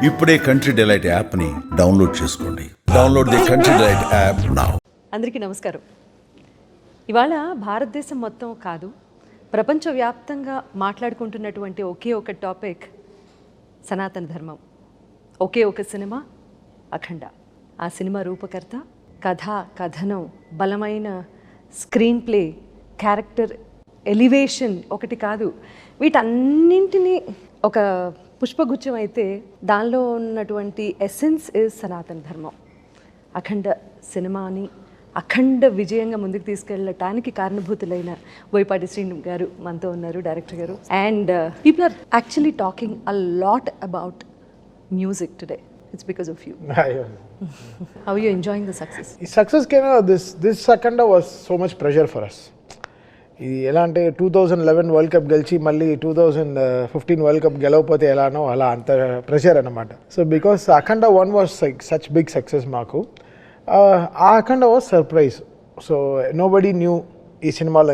ఇప్పుడే country delight యాప్ని download చేసుకోండి. Download the country delight app now. అందరికీ నమస్కారం. ఇవాళ భారతదేశం మొత్తం కాదు, ప్రపంచవ్యాప్తంగా మాట్లాడుకుంటున్నటువంటి ఒకే ఒక టాపిక్ సనాతన ధర్మం. ఒకే ఒక సినిమా అఖండ. ఆ సినిమా రూపకర్త, కథ, కథనం, బలమైన స్క్రీన్ ప్లే, క్యారెక్టర్ ఎలివేషన్ ఒకటి కాదు, వీటన్నింటినీ ఒక పుష్పగుచ్చం అయితే దానిలో ఉన్నటువంటి ఎసెన్స్ ఇస్ సనాతన ధర్మం. అఖండ సినిమాని అఖండ విజయంగా ముందుకు తీసుకెళ్ళటానికి కారణభూతులైన బోయపాటి శ్రీను గారు మనతో ఉన్నారు, డైరెక్టర్ గారు. And people are actually talking a lot about music today. It's because of you. How are you enjoying the success? The success came out. This Akhanda was so much pressure for us. ఇది ఎలా అంటే 2011 world cup గెలిచి మళ్ళీ 2015 world cup గెలవకపోతే ఎలానో అలా అంత pressure అనమాట. So because Akhanda 1 was such big success మాకు. ఆ Akhanda was surprise. So nobody knew ఈ సినిమాలో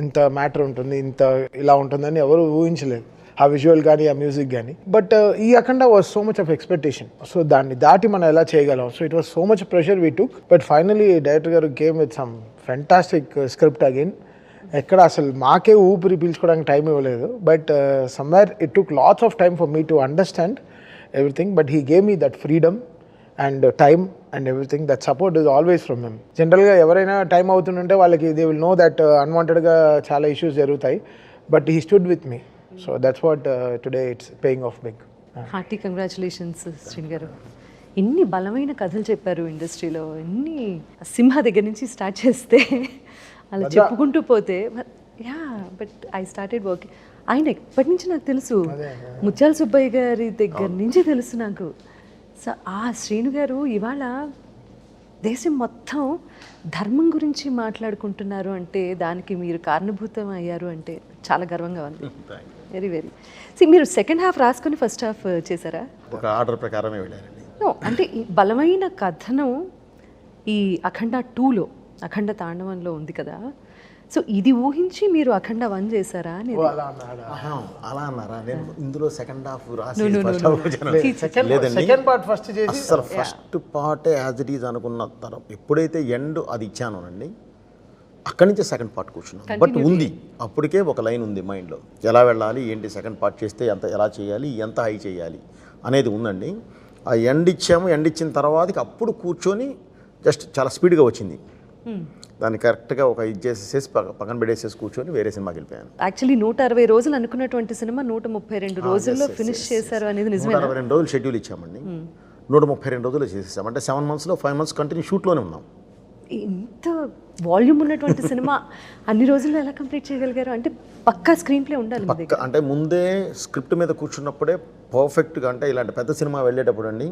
ఇంత మ్యాటర్ ఉంటుంది, ఇంత ఇలా ఉంటుందని ఎవరు ఊహించలేదు, ఆ విజువల్ కానీ ఆ మ్యూజిక్ కానీ. బట్ ఈ Akhanda was so much of expectation. So దాన్ని దాటి మనం ఎలా చేయగలం. So it was so much pressure we took. But finally director గారు came with some fantastic script again. ఎక్కడ అసలు మాకే ఊపిరి పీల్చుకోవడానికి టైం ఇవ్వలేదు. But somewhere it took lots of time for me to understand everything. But he gave me that freedom and time and everything. That support is always from him. జనరల్గా ఎవరైనా time అవుతుంటే వాళ్ళకి దే విల్ నో దట్ అన్వాంటెడ్గా చాలా issues జరుగుతాయి. But he stood with me. So that's what today it's paying off big. Hearty congratulations Srinu garu. ఎన్ని బలమైన కథలు చెప్పారు ఇండస్ట్రీలో. ఎన్ని సింహ దగ్గర నుంచి స్టార్ట్ చేస్తే అలా చెప్పుకుంటూ పోతే, yeah but I started working. ఆయన ఎప్పటి నుంచి నాకు తెలుసు, ముత్యాల సుబ్బయ్య గారి దగ్గర నుంచి తెలుసు నాకు. సో ఆ శ్రీను గారు ఇవాళ దేశం మొత్తం ధర్మం గురించి మాట్లాడుకుంటున్నారు అంటే, దానికి మీరు కారణభూతం అయ్యారు అంటే చాలా గర్వంగా ఉంది. Very very. మీరు సెకండ్ హాఫ్ రాసుకొని ఫస్ట్ హాఫ్ చేశారా? ఒక ఆర్డర్ ప్రకారమే వెళ్ళారండి. అంటే ఈ బలమైన కథనం ఈ అఖండ 2లో, అఖండ తాండవంలో ఉంది కదా. సో ఇది ఊహించి మీరు అఖండ 1 చేశారా అని. అలా అన్నారా? నేను ఇందులో సెకండ్ హాఫ్ రాసి సెకండ్ పార్ట్ ఫస్ట్ చేసి అసలు first part as it is అనుకున్న తర్వాత ఎప్పుడైతే ఎండ్ అది ఇచ్చానోనండి, అక్కడి నుంచి సెకండ్ పార్ట్ కూర్చున్నాను. బట్ ఉంది, అప్పటికే ఒక లైన్ ఉంది మైండ్లో, ఎలా వెళ్ళాలి ఏంటి, సెకండ్ పార్ట్ చేస్తే ఎంత ఎలా చేయాలి, ఎంత హై చేయాలి అనేది ఉందండి. ఆ ఎండ్ ఇచ్చాము. ఎండ్ ఇచ్చిన తర్వాతకి అప్పుడు కూర్చొని జస్ట్ చాలా స్పీడ్గా వచ్చింది. దాన్ని కరెక్ట్గా ఒక ఇది చేసేసి పక్కన పెట్టేసేసి కూర్చొని వేరే సినిమాకి వెళ్ళిపోయాను. యాక్చువల్లీ 160 రోజులు అనుకున్నటువంటి సినిమా 132 రోజుల్లో ఫినిష్ చేశారు అనేది నిజమే. 162 రోజులు షెడ్యూల్ ఇచ్చామండి. 132 రోజులు చేసేసాం. అంటే 7 monthsలో 5 months కంటిన్యూ షూట్లోనే ఉన్నాం. ఇంత వాల్యూమ్ ఉన్నటువంటి సినిమా అన్ని రోజుల్లో ఎలా కంప్లీట్ చేయగలిగారు? అంటే పక్కా స్క్రీన్ ప్లే ఉండాలి మీ దగ్గర. అంటే ముందే స్క్రిప్ట్ మీద కూర్చున్నప్పుడే పర్ఫెక్ట్గా, అంటే ఇలాంటి పెద్ద సినిమా వెళ్ళేటప్పుడు అండి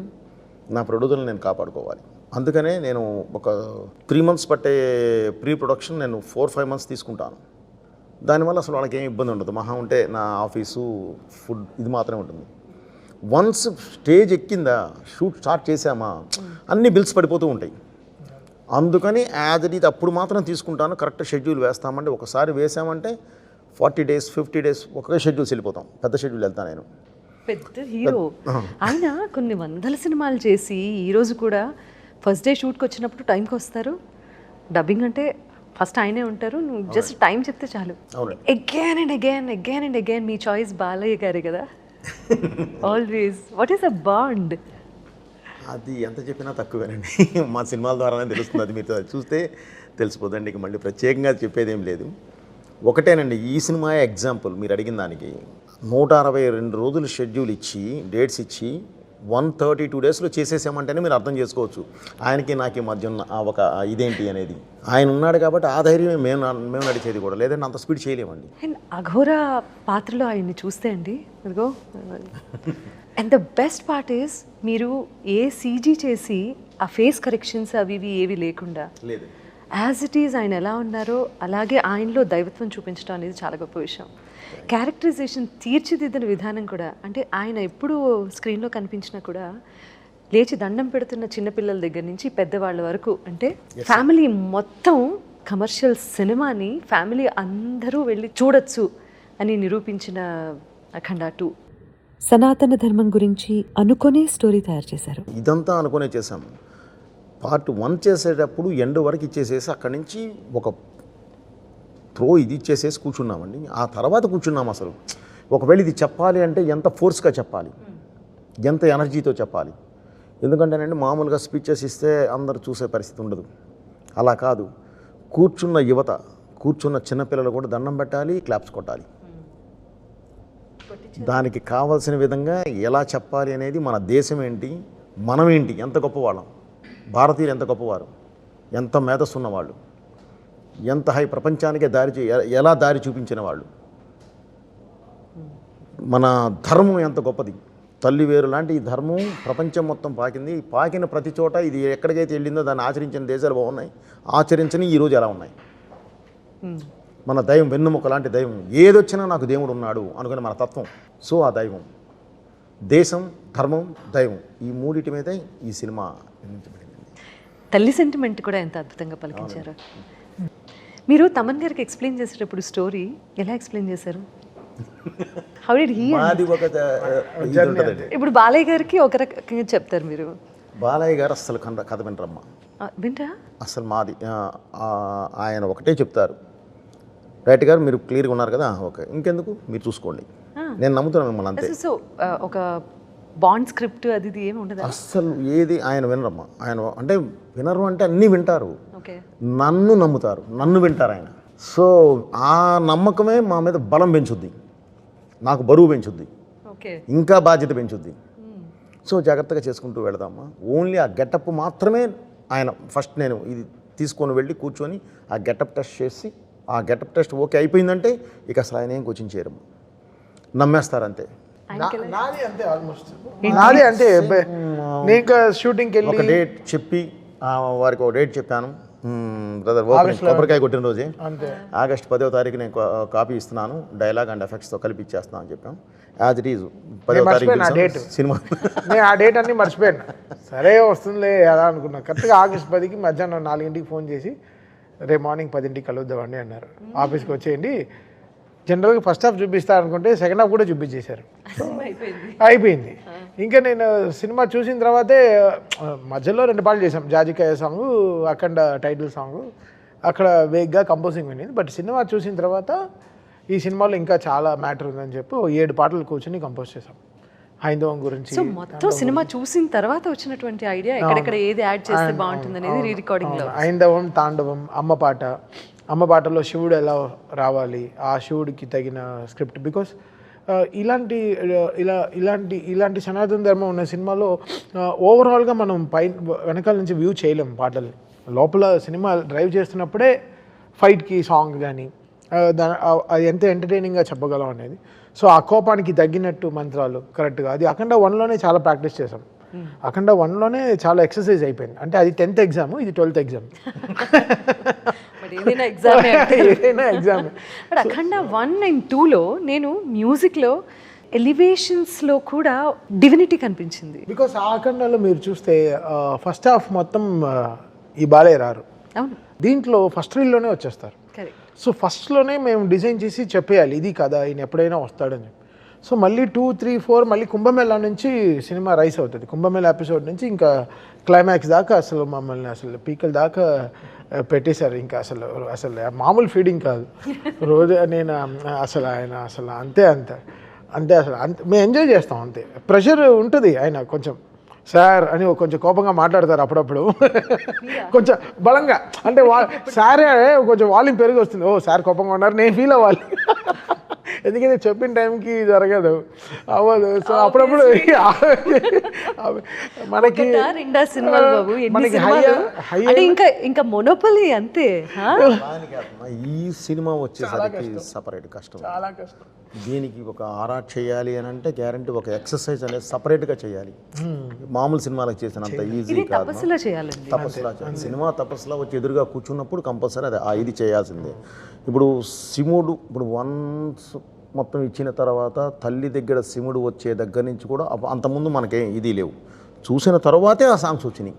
నా ప్రొడ్యూసర్ని నేను కాపాడుకోవాలి. అందుకనే నేను ఒక 3 months పట్టే ప్రీ ప్రొడక్షన్ నేను 4-5 months తీసుకుంటాను. దానివల్ల అసలు వాళ్ళకి ఏం ఇబ్బంది ఉండదు. మహా ఉంటే నా ఆఫీసు, ఫుడ్ ఇది మాత్రమే ఉంటుంది. వన్స్ స్టేజ్ ఎక్కిందా, షూట్ స్టార్ట్ చేసామా, అన్ని బిల్స్ పడిపోతూ ఉంటాయి. అందుకని యాజ్ ఇట్ ఈజ్ అప్పుడు మాత్రం తీసుకుంటాను. కరెక్ట్ షెడ్యూల్ వేస్తామంటే, ఒకసారి వేసామంటే 40 days 50 days ఒకే షెడ్యూల్స్ వెళ్ళిపోతాం. పెద్ద షెడ్యూల్ వెళ్తాను నేను. పెద్ద హీరో ఆయన. కొన్ని వందల సినిమాలు చేసి ఈరోజు కూడా ఫస్ట్ డే షూట్కి వచ్చినప్పుడు టైంకి వస్తారు. డబ్బింగ్ అంటే ఫస్ట్ ఆయనే ఉంటారు, నువ్వు జస్ట్ టైం చెప్తే చాలు. Again and again me choice Balayya గారే కదా always. What is a bond? అది ఎంత చెప్పినా తక్కువేనండి. మా సినిమాల ద్వారానే తెలుస్తుంది. అది మీరు చూస్తే తెలిసిపోదండి. ఇక మళ్ళీ ప్రత్యేకంగా చెప్పేది ఏం లేదు. ఒకటేనండి, ఈ సినిమా ఎగ్జాంపుల్ మీరు అడిగిన దానికి. 162 రోజులు షెడ్యూల్ ఇచ్చి, డేట్స్ ఇచ్చి 132 daysలో చేసేసామంటేనే మీరు అర్థం చేసుకోవచ్చు ఆయనకి నాకు మధ్య ఉన్న ఒక ఇదేంటి అనేది. ఆయన ఉన్నాడు కాబట్టి ఆ ధైర్యమే మేము నడిచేది కూడా, లేదంటే అంత స్పీడ్ చేయలేమండి. అండ్ అఘోర పాత్రలో ఆయన్ని చూస్తే అండి, అదిగో. And the best part is మీరు ఏ సీజీ చేసి ఆ ఫేస్ కరెక్షన్స్ అవి ఇవి ఏవి లేకుండా లేదు, యాజ్ ఇట్ ఈజ్ ఆయన ఎలా ఉన్నారో అలాగే ఆయనలో దైవత్వం చూపించడం అనేది చాలా గొప్ప విషయం. క్యారెక్టరైజేషన్ తీర్చిదిద్దిన విధానం కూడా, అంటే ఆయన ఎప్పుడు స్క్రీన్లో కనిపించినా కూడా లేచి దండం పెడుతున్న చిన్నపిల్లల దగ్గర నుంచి పెద్దవాళ్ళ వరకు, అంటే ఫ్యామిలీ మొత్తం కమర్షియల్ సినిమాని ఫ్యామిలీ అందరూ వెళ్ళి చూడొచ్చు అని నిరూపించిన అఖండ 2. సనాతన ధర్మం గురించి అనుకునే స్టోరీ తయారు చేశారు. ఇదంతా అనుకునే చేసాము. పార్ట్ 1 చేసేటప్పుడు ఎండ్ వరకు ఇచ్చేసేసి అక్కడి నుంచి ఒక ఇది ఇచ్చేసేసి కూర్చున్నామండి. ఆ తర్వాత కూర్చున్నాం అసలు ఒకవేళ ఇది చెప్పాలి అంటే ఎంత ఫోర్స్గా చెప్పాలి, ఎంత ఎనర్జీతో చెప్పాలి. ఎందుకంటేనండి మామూలుగా స్పీచెస్ ఇస్తే అందరు చూసే పరిస్థితి ఉండదు. అలా కాదు, కూర్చున్న యువత, కూర్చున్న చిన్నపిల్లలు కూడా దండం పెట్టాలి, క్లాప్స్ కొట్టాలి. దానికి కావాల్సిన విధంగా ఎలా చెప్పాలి అనేది, మన దేశం ఏంటి, మనం ఏంటి, ఎంత గొప్పవాళ్ళం, భారతీయులు ఎంత గొప్పవారు, ఎంత మేధస్సు ఉన్నవాళ్ళు, ఎంత ప్రపంచానికే ఎలా దారి చూపించిన వాళ్ళు, మన ధర్మం ఎంత గొప్పది, తల్లి వేరు లాంటి ఈ ధర్మం ప్రపంచం మొత్తం పాకింది. పాకిన ప్రతి చోట ఇది ఎక్కడికైతే వెళ్ళిందో దాన్ని ఆచరించిన దేశాలు బాగున్నాయి, ఆచరించని ఈరోజు ఎలా ఉన్నాయి. మన దైవం వెన్నుముక లాంటి దైవం, ఏదొచ్చినా నాకు దేవుడు ఉన్నాడు అనుకునే మన తత్వం. సో ఆ దైవం, దేశం, ధర్మం, దైవం, ఈ మూడిటి మీదే ఈ సినిమా నిర్మించబడింది. తల్లి సెంటిమెంట్ కూడా ఎంత అద్భుతంగా పలికించారు. మీరు తమన్ గారికి ఎక్స్ప్లెయిన్ చేసేటప్పుడు స్టోరీ ఎలా ఎక్స్ప్లెయిన్ చేశారు? How did he? మాది ఒక ఇది ఉంటుందండి. ఇప్పుడు బాలయ్య గారికి ఒక రకంగా చెప్తారు మీరు. బాలయ్య గారు అస్సలు కథ వినరమ్మ, వింటా అసలు మాది ఆయన ఒకటే చెప్తారు, రైట్ గారు మీరు క్లియర్గా ఉన్నారు కదా, ఓకే ఇంకెందుకు మీరు చూసుకోండి, నేను నమ్ముతున్నాను మిమ్మల్ని అంతే. సో ఒక బాండ్ స్క్రిప్ట్ అది ఇది ఏమి ఉండదు అస్సలు ఏది ఆయన వినరమ్మా. ఆయన అంటే వినరు అంటే అన్నీ వింటారు, ఓకే, నన్ను నమ్ముతారు, నన్ను వింటారు ఆయన. సో ఆ నమ్మకమే మా మీద బలం పెంచుద్ది, నాకు బరువు పెంచుద్ది, ఓకే, ఇంకా బాధ్యత పెంచుద్ది. సో జాగ్రత్తగా చేసుకుంటూ వెళదామా. ఓన్లీ ఆ గెటప్ మాత్రమే ఆయన ఫస్ట్ నేను ఇది తీసుకొని వెళ్ళి కూర్చొని ఆ గెటప్ టెస్ట్ చేసి, ఆ గెటప్ టెస్ట్ ఓకే అయిపోయిందంటే ఇక అసలు ఆయన ఏం కోచింగ్ చేయరు, నమ్మేస్తారంతే. నాది అంతే, ఆల్మోస్ట్ నాది అంతే. నేను ఇంకా షూటింగ్కి ఒక వెళ్ళి డేట్ చెప్పి వారికి ఒక డేట్ చెప్పాను, బ్రదర్ కొబ్బరికాయ కొట్టిన రోజే ఆగస్ట్ 10వ తారీఖు నేను కాపీ ఇస్తున్నాను, డైలాగ్ అండ్ ఎఫెక్ట్స్తో కలిపి ఇచ్చేస్తాను అని చెప్పాం. యాజ్ ఇట్ ఈజ్ 10వ తారీఖు సినిమా. నేను ఆ డేట్ అన్నీ మర్చిపోయాను. సరే వస్తుందిలే అలా అనుకున్నా. కరెక్ట్గా ఆగస్ట్ 10కి మధ్యాహ్నం 4ంటికి ఫోన్ చేసి రేపు మార్నింగ్ 10ంటికి కలుద్దామండి అన్నారు. ఆఫీస్కి వచ్చేయండి. జనరల్గా ఫస్ట్ హాఫ్ చూపిస్తా అనుకుంటే సెకండ్ హాఫ్ కూడా చూపించేశారు. అయిపోయింది. ఇంకా నేను సినిమా చూసిన తర్వాతే మధ్యలో 2 పాటలు చేసాం, జాజికాయ సాంగ్, అఖండ టైటిల్ సాంగ్, అక్కడ వేగ్గా కంపోజింగ్ వినింది. బట్ సినిమా చూసిన తర్వాత ఈ సినిమాలో ఇంకా చాలా మ్యాటర్ ఉందని చెప్పి 7 పాటలు కూర్చొని కంపోజ్ చేసాం హైందవం గురించి. సో మొత్తం సినిమా చూసిన తర్వాత వచ్చినటువంటి ఐడియా ఎక్కడెక్కడ ఏది యాడ్ చేస్తే బాగుంటుంది అనేది రీ రికార్డింగ్ లో. హైందవం, తాండవం, అమ్మ పాటలో శివుడు ఎలా రావాలి, ఆ శివుడికి తగిన స్క్రిప్ట్. బికాస్ ఇలాంటి సనాతన ధర్మం ఉన్న సినిమాలో ఓవరాల్గా మనం వెనకాల నుంచి వ్యూ చేయలేం పాటలు. లోపల సినిమా డ్రైవ్ చేస్తున్నప్పుడే ఫైట్కి సాంగ్ కానీ అది ఎంత ఎంటర్టైనింగ్గా చెప్పగలం అనేది. సో ఆ కోపానికి తగ్గినట్టు మంత్రాలు కరెక్ట్గా, అది అఖండ 1లోనే చాలా ప్రాక్టీస్ చేసాం. అఖండ 1లోనే చాలా ఎక్సర్సైజ్ అయిపోయింది. అంటే అది 10th ఎగ్జామ్, ఇది 12th ఎగ్జామ్. ఏదైనా ఎగ్జామ్. బట్ అఖండ 1 and 2లో నేను మ్యూజిక్లో ఎలివేషన్స్లో కూడా డివినిటీ కనిపించింది. బికాస్ ఆ అఖండలో మీరు చూస్తే ఫస్ట్ హాఫ్ మొత్తం ఈ బాలయ్య రారు. అవును, దీంట్లో ఫస్ట్ రీల్లోనే వచ్చేస్తారు. సో ఫస్ట్లోనే మేము డిజైన్ చేసి చెప్పేయాలి ఇది కదా, ఈయన ఎప్పుడైనా వస్తాడని చెప్పి. సో మళ్ళీ 2, 3, 4 మళ్ళీ కుంభమేళా నుంచి సినిమా రైస్ అవుతుంది. కుంభమేళా ఎపిసోడ్ నుంచి ఇంకా క్లైమాక్స్ దాకా అసలు మమ్మల్ని అసలు పీకల దాకా పెట్టేశారు. ఇంకా అసలు మామూలు ఫీడింగ్ కాదు రోజు. నేను అసలు ఆయన అసలు అంతే మేము ఎంజాయ్ చేస్తాం అంతే. ప్రెషర్ ఉంటుంది. ఆయన కొంచెం సార్ అని కొంచెం కోపంగా మాట్లాడతారు అప్పుడప్పుడు, కొంచెం బలంగా. అంటే సారే కొంచెం వాల్యూమ్ పెరిగి వస్తుంది. ఓ సార్ కోపంగా ఉన్నారు, నేను ఫీల్ అవ్వాలి. ఎందుకంటే చెప్పిన టైంకి జరగదు, అవ్వదు. సో అప్పుడప్పుడు మనకి ఇంకా మొనోపలి అంతే. ఈ సినిమా వచ్చేసరికి సపరేట్ కష్టం, చాలా కష్టం. దీనికి ఒక ఆర్ట్ చేయాలి అని అంటే గ్యారంటీ ఒక ఎక్సర్సైజ్ అనేది సపరేట్గా చేయాలి. మామూలు సినిమాలకు చేసినంత ఈజీ కాదు. తపస్సులా చేయాలి. సినిమా తపస్సులా వచ్చి ఎదురుగా కూర్చున్నప్పుడు కంపల్సరీ అది ఇది చేయాల్సిందే. ఇప్పుడు శివుడు ఇప్పుడు వన్స్ మొత్తం ఇచ్చిన తర్వాత తల్లి దగ్గర శివుడు వచ్చే దగ్గర నుంచి కూడా అంతకుముందు మనకేం ఇది లేవు. చూసిన తర్వాతే ఆ సాంగ్స్ వచ్చినాయి.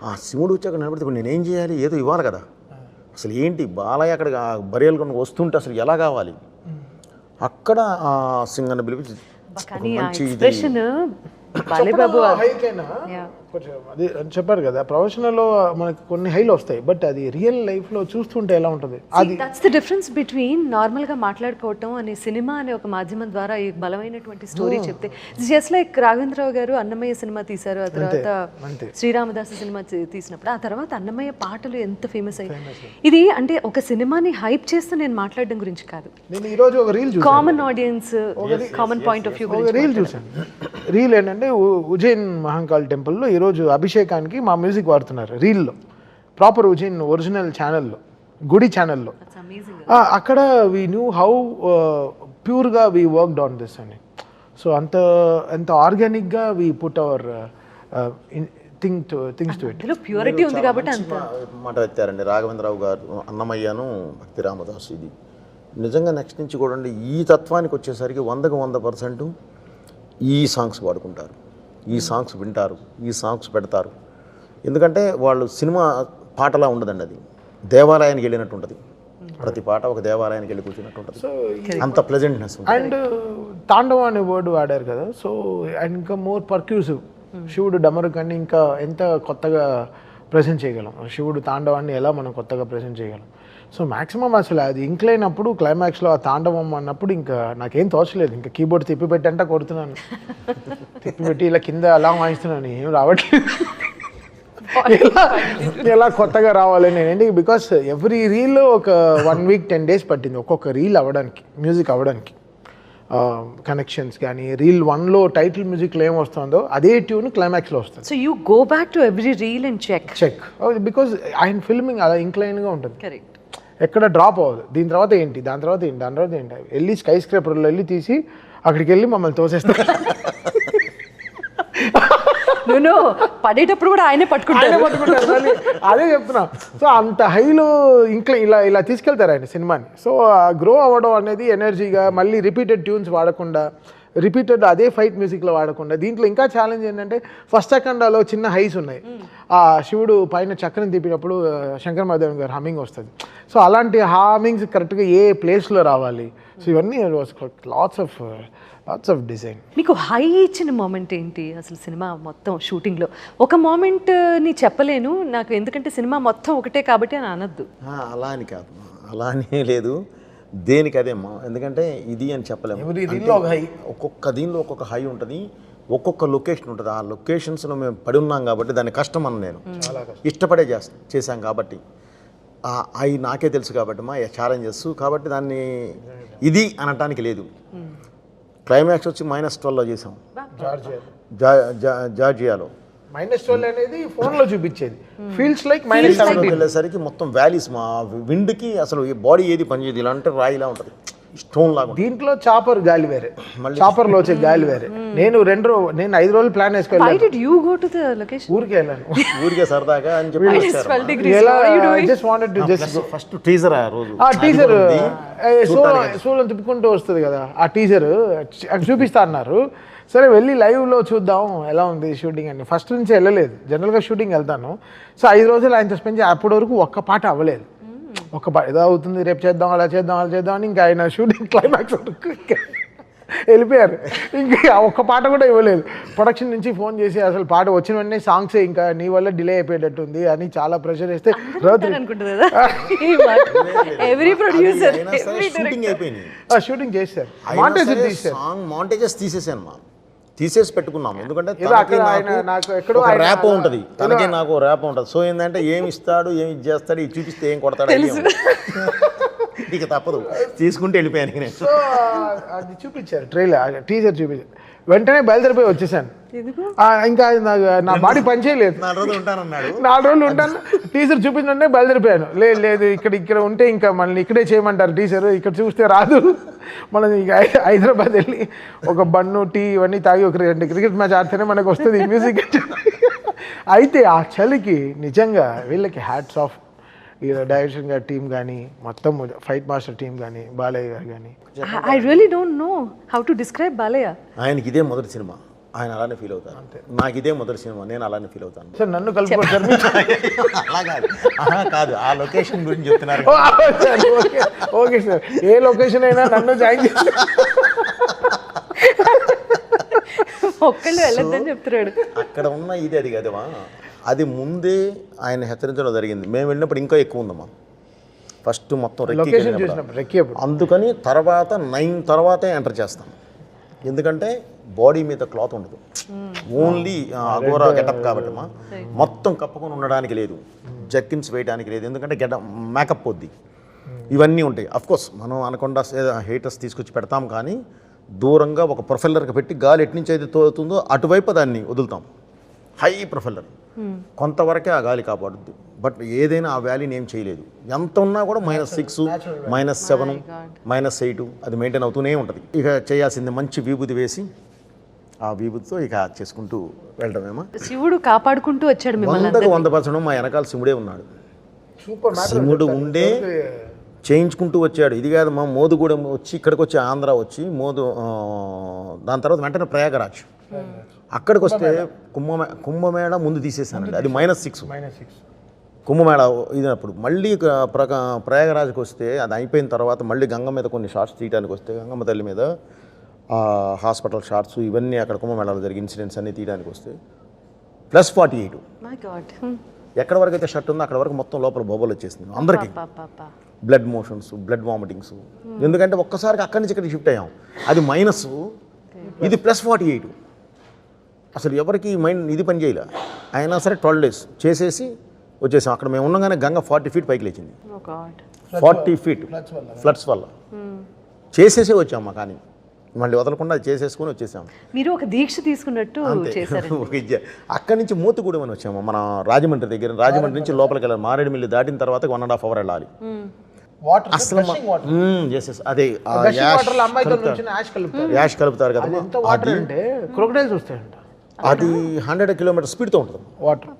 ఆ శివుడు వచ్చాక నిలబడితే ఇప్పుడు నేనేం చేయాలి, ఏదో ఇవ్వాలి కదా. అసలు ఏంటి బాలయ్య అక్కడ బరియలు వస్తుంటే అసలు ఎలా కావాలి, అక్కడ ఆ సింగర్ని పిలిపించి కానీ ఆ మంచి ఇది- ఎక్స్ప్రెషన్ బాలేబాబు హైకైనా Yeah. కొంచెం అది అని చెప్పారు కదా, ప్రొఫెషనల్లో మనకి కొన్ని హైలు వస్తాయి, బట్ అది రియల్ లైఫ్లో చూస్తుంటే ఎలా ఉంటుంది అది. దట్స్ ద డిఫరెన్స్ బిట్వీన్ నార్మల్గా మాట్లాడుకోవటం అనే సినిమా అనే ఒక మాధ్యమం ద్వారా ఈ బలమైనటువంటి స్టోరీ చెప్తే జస్ట్ లైక్ రాఘవేంద్రరావు గారు అన్నమయ్య సినిమా తీశారు, ఆ తర్వాత అంతే. శ్రీరామదాసు సినిమా తీసినప్పుడు ఆ తర్వాత అన్నమయ్య పాటలు ఎంత ఫేమస్ అయ్యాయి. ఇది అంటే ఒక సినిమాని హైప్ చేస్తూ నేను మాట్లాడడం గురించి కాదు, నేను ఈరోజు ఒక రీల్ చూసాను, common audience common point of view ఒక రీల్ చూసాను. రీల్ ఏంటంటే ఉజ్జయిన్ మహంకాళ్ టెంపుల్లో ఈరోజు అభిషేకానికి మా మ్యూజిక్ వాడుతున్నారు రీల్లో, ప్రాపర్ ఉజ్జయిన్ ఒరిజినల్ ఛానల్లో, గుడి ఛానల్లో. అక్కడ వీ న్యూ హౌ ప్యూర్గా వీ వర్క్డ్ ఆన్ దిస్ అని. సో అంత ఆర్గానిక్గా we put our things to it. Purity ఉంది కాబట్టి అంత మాట ఎత్తారండి రాఘవేంద్రరావు గారు, అన్నమయ్యను, భక్తి రామదాసు. ఇది నిజంగా నెక్స్ట్ నుంచి కూడా అండి ఈ తత్వానికి వచ్చేసరికి 100% ఈ సాంగ్స్ పాడుకుంటారు, ఈ సాంగ్స్ వింటారు, ఈ సాంగ్స్ పెడతారు. ఎందుకంటే వాళ్ళు సినిమా పాటలా ఉండదండి, అది దేవాలయానికి వెళ్ళినట్టు ఉంటుంది. ప్రతి పాట ఒక దేవాలయానికి వెళ్ళి కూర్చున్నట్టు ఉంటుంది, అంత ప్లెజెంట్నెస్ ఉంటుంది. అండ్ తాండవం అనే వర్డ్ వాడారు కదా, సో అండ్ ఇంకా మోర్ పర్క్యూసివ్. శివుడు డమరుకాన్ని ఇంకా ఎంత కొత్తగా ప్రజెంట్ చేయగలం, శివుడు తాండవాన్ని ఎలా మనం కొత్తగా ప్రజెంట్ చేయగలం. సో మ్యాక్సిమం అసలు అది ఇంక్లైనప్పుడు క్లైమాక్స్లో ఆ తాండవం అన్నప్పుడు ఇంకా నాకేం తోచలేదు, ఇంకా కీబోర్డ్ తిప్పిపెట్టి అంటే కొడుతున్నాను, తిప్పిపెట్టి ఇలా కింద అలా వాయిస్తున్నాను, ఏం రావట్లేదు. ఎలా కొత్తగా రావాలి నేను, బికాస్ ఎవ్రీ రీల్ ఒక 1 week 10 days పట్టింది ఒక్కొక్క రీల్ అవ్వడానికి, మ్యూజిక్ అవ్వడానికి. కనెక్షన్స్ కానీ రీల్ 1లో టైటిల్ మ్యూజిక్లో ఏం వస్తుందో అదే ట్యూన్ క్లైమాక్స్లో వస్తుంది. So you go back to every reel and check because ఆయన ఫిల్మింగ్ అలా ఇంక్లైన్గా ఉంటుంది, కరెక్ట్. ఎక్కడ డ్రాప్ అవ్వదు. దీని తర్వాత ఏంటి, దాని తర్వాత ఏంటి, దాని తర్వాత ఏంటి, వెళ్ళి స్కై స్క్రేపర్లో వెళ్ళి తీసి అక్కడికి వెళ్ళి మమ్మల్ని తోసేస్తారు. నువ్వు పడేటప్పుడు కూడా ఆయనే పట్టుకుంటారు. మళ్ళీ అదే చెప్తున్నా. సో అంత హైలో ఇలా తీసుకెళ్తారు ఆయన సినిమాని. సో గ్రో అవ్వడం అనేది ఎనర్జీగా, మళ్ళీ రిపీటెడ్ ట్యూన్స్ వాడకుండా, రిపీటెడ్ అదే ఫైట్ మ్యూజిక్లో వాడకుండా. దీంట్లో ఇంకా ఛాలెంజ్ ఏంటంటే ఫస్ట్ అఖండాలో చిన్న హైస్ ఉన్నాయి, ఆ శివుడు పైన చక్రం తిప్పినప్పుడు శంకర్ మహాదేవన్ గారు హమ్మింగ్ వస్తుంది. సో అలాంటి హామింగ్స్ కరెక్ట్గా ఏ ప్లేస్లో రావాలి. సో ఇవన్నీ లాట్స్ ఆఫ్ డిజైన్. మీకు హై ఇచ్చిన మూమెంట్ ఏంటి అసలు సినిమా మొత్తం షూటింగ్లో? ఒక మూమెంట్ని చెప్పలేను నాకు, ఎందుకంటే సినిమా మొత్తం ఒకటే కాబట్టి అని అనద్దు. అలా అని కాదు, అలా అని లేదు, దేనికి అదేమ్మా. ఎందుకంటే ఇది అని చెప్పలేము, ఒక్కొక్క దీనిలో ఒక్కొక్క హై ఉంటుంది, ఒక్కొక్క లొకేషన్ ఉంటుంది. ఆ లొకేషన్స్లో మేము పడి ఉన్నాం కాబట్టి దాని కష్టం అని నేను ఇష్టపడే చేశాం కాబట్టి అవి నాకే తెలుసు కాబట్టి మా ఛాలెంజెస్ కాబట్టి దాన్ని ఇది అనటానికి లేదు. క్లైమాక్స్ వచ్చి -12లో చేసాం, జార్జియాలో. -12 అనేది ఫోన్లో చూపించేది, ఫీల్స్ లైక్ -17 వెళ్ళేసరికి మొత్తం వ్యాలీస్, మా విండ్కి అసలు ఈ బాడీ ఏది పనిచేయదు, ఇలా అంటే రాయిలా ఉంటుంది, స్టోన్ లాగా. దీంట్లో చాపర్ గాలి వేరే, చాపర్లో వచ్చే గాలి వేరే. నేను 5 రోజులు plan వేసుకెళ్ళాను. Why did you go to the location? ఊరికే వెళ్ళాను, ఊరికే సరదాగా అని చెప్పి -12 degrees. What are you doing? just wanted to just first teaser ఆ రోజు టీజర్ సోలో తిప్పుకుంటూ వస్తుంది కదా, ఆ టీజర్ చూపిస్తా అన్నారు. సరే వెళ్ళి లైవ్లో చూద్దాం ఎలా ఉంది షూటింగ్ అని. ఫస్ట్ నుంచి వెళ్ళలేదు, జనరల్గా షూటింగ్ వెళ్తాను. సో 5 రోజులు ఆయనతో స్పెండ్ చేసి అప్పటి వరకు ఒక్క పాట అవ్వలేదు. ఒక పాట ఏదో అవుతుంది, రేపు చేద్దాం, అలా చేద్దాం అని ఇంకా ఆయన షూటింగ్ క్లైమాక్స్ వరకు వెళ్ళిపోయారు. ఇంకా ఒక్క పాట కూడా ఇవ్వలేదు. ప్రొడక్షన్ నుంచి ఫోన్ చేసి అసలు పాట వచ్చిన వెంటనే సాంగ్సే ఇంకా నీ వల్ల డిలే అయిపోయేటట్టుంది అని చాలా ప్రెషర్ వేస్తే షూటింగ్ చేశారు, మాంటేజెస్ తీసేసాను మా తీసేసి పెట్టుకున్నాం. ఎందుకంటే ర్యాప్ ఉంటుంది, తనకి నాకు ర్యాప్ ఉంటుంది. సో ఏంటంటే ఏమి ఇస్తాడు, ఏమి చేస్తాడు, ఇది చూపిస్తే ఏం కొడతాడు, ఇక తప్పదు తీసుకుంటే వెళ్ళిపోయాను నేను. సో అది చూపించారు, టీజర్ చూపించారు, వెంటనే బయలుదేరిపోయి వచ్చేసాను. ఇంకా నా బాడీ పనిచేయలేదు, 4 రోజులు ఉంటానన్నాడు. 4 రోజులు ఉంటాను. టీజర్ చూపించే బయలుదేరిపోయాను. లేదు ఇక్కడ ఉంటే ఇంకా మనల్ని ఇక్కడే చేయమంటారు టీజర్, ఇక్కడ చూస్తే రాదు. మనం ఇక హైదరాబాద్ వెళ్ళి ఒక బన్ను టీ ఇవన్నీ తాగి ఒక 2 క్రికెట్ మ్యాచ్ ఆడితేనే మనకు వస్తుంది ఈ మ్యూజిక్. అయితే ఆ చలికి నిజంగా వీళ్ళకి హ్యాట్స్ ఆఫ్. ఈ డైరెక్షన్ గారి టీం కానీ, మొత్తం ఫైట్ మాస్టర్ టీం కానీ, బాలయ్య గారు కానీ. I really don't know how to describe Balayya. ఆయనకి ఇదే మొదటి సినిమా, ఆయన అలానే ఫీల్ అవుతాను. నాకు ఇదే మొదటి సినిమా, నేను అలానే ఫీల్ అవుతాను. సార్ నన్ను కలుపుకోవచ్చు అలా కాదు, ఆ లొకేషన్ గురించి చెప్తున్నారు. ఓకే సార్, ఏ లొకేషన్ అయినా నన్ను జాయిన్ చేసి ఒక్కళ్ళు వెళ్ళొద్దని చెప్తున్నాడు. అక్కడ ఉన్న ఇది అది కదమ్మా, అది ముందే ఆయన హెచ్చరించడం జరిగింది. మేము వెళ్ళినప్పుడు ఇంకా ఎక్కువ ఉందమ్మా. ఫస్ట్ మొత్తం లొకేషన్ చూసినప్పుడు రెక్కి అప్పుడు అందుకని తర్వాత 9 తర్వాతే ఎంటర్ చేస్తాం. ఎందుకంటే బాడీ మీద క్లాత్ ఉండదు, ఓన్లీ అగోరా గెటప్ కాబట్టి మొత్తం కప్పుకొని ఉండడానికి లేదు, జర్కిన్స్ వేయడానికి లేదు, ఎందుకంటే మేకప్ పోద్ది, ఇవన్నీ ఉంటాయి. అఫ్కోర్స్ మనం అనకుండా హీటర్స్ తీసుకొచ్చి పెడతాం, కానీ దూరంగా ఒక ప్రొఫెల్లర్కి పెట్టి గాలి ఎటు నుంచి అయితే తోలుతుందో అటువైపు దాన్ని వదులుతాం. హై ప్రొఫెల్లర్ కొంతవరకే ఆ గాలి కాపాడుద్ది. బట్ ఏదైనా ఆ వ్యాలీని ఏం చేయలేదు. ఎంత ఉన్నా కూడా -6, -7, -8 అది మెయింటైన్ అవుతూనే ఉంటుంది. ఇక చేయాల్సింది మంచి విభూతి వేసి ఆ విభూతితో ఇక చేసుకుంటూ వెళ్ళడమేమో. శివుడు కాపాడుకుంటూ వచ్చాడు మిమ్మల్ని. 100% మా వెనకాల శివుడే ఉన్నాడు. సూపర్ శివుడు ఉండే చేయించుకుంటూ వచ్చాడు. ఇది కాదు మా మోదుగూడెం వచ్చి ఇక్కడికి వచ్చి ఆంధ్ర వచ్చి దాని తర్వాత వెంటనే ప్రయాగరాజ్, అక్కడికి వస్తే కుంభమేళ ముందు తీసేసానండి, అది -6 కుంభమేళ ఇదినప్పుడు. మళ్ళీ ప్రయాగరాజ్కి వస్తే అది అయిపోయిన తర్వాత మళ్ళీ గంగ మీద కొన్ని షార్ట్స్ తీయడానికి వస్తే గంగమ్మ తల్లి మీద హాస్పిటల్ షార్ట్స్ ఇవన్నీ అక్కడ కుంభమేళాలో జరిగే ఇన్సిడెంట్స్ అన్నీ తీయడానికి వస్తే +48. My God. ఎక్కడ వరకు అయితే షర్ట్ ఉందో అక్కడ వరకు మొత్తం లోపల బొబ్బలు వచ్చేసింది అందరికీ. Blood motions, blood vomitings. ఎందుకంటే ఒక్కసారికి అక్కడి నుంచి ఇక్కడికి షిఫ్ట్ అయ్యాం. అది మైనస్, ఇది +48. అసలు ఎవరికి మైండ్ ఇది పని చేయలే. అయినా సరే 12 days చేసేసి వచ్చేసాం. అక్కడ మేము ఉండగానే గంగ 40 feet పైకి లేచింది. 40 feet ఫ్లడ్స్ వల్ల చేసేసే వచ్చాము. కానీ మళ్ళీ వదలకుండా చేసేసుకుని వచ్చేసాం. మీరు ఒక దీక్ష తీసుకున్నట్టు చేశారు. అక్కడి నుంచి మోతుగూడెం అని వచ్చాము, మన రాజమండ్రి దగ్గర. రాజమండ్రి నుంచి లోపలికి వెళ్ళాలి, మారేడుమిల్లి దాటిన తర్వాత 1.5 hours వెళ్ళాలి. అసలు అదే యాష్ కలుపుతారు కదా, అది 100 kilometers స్పీడ్తో ఉంటుంది వాటర్.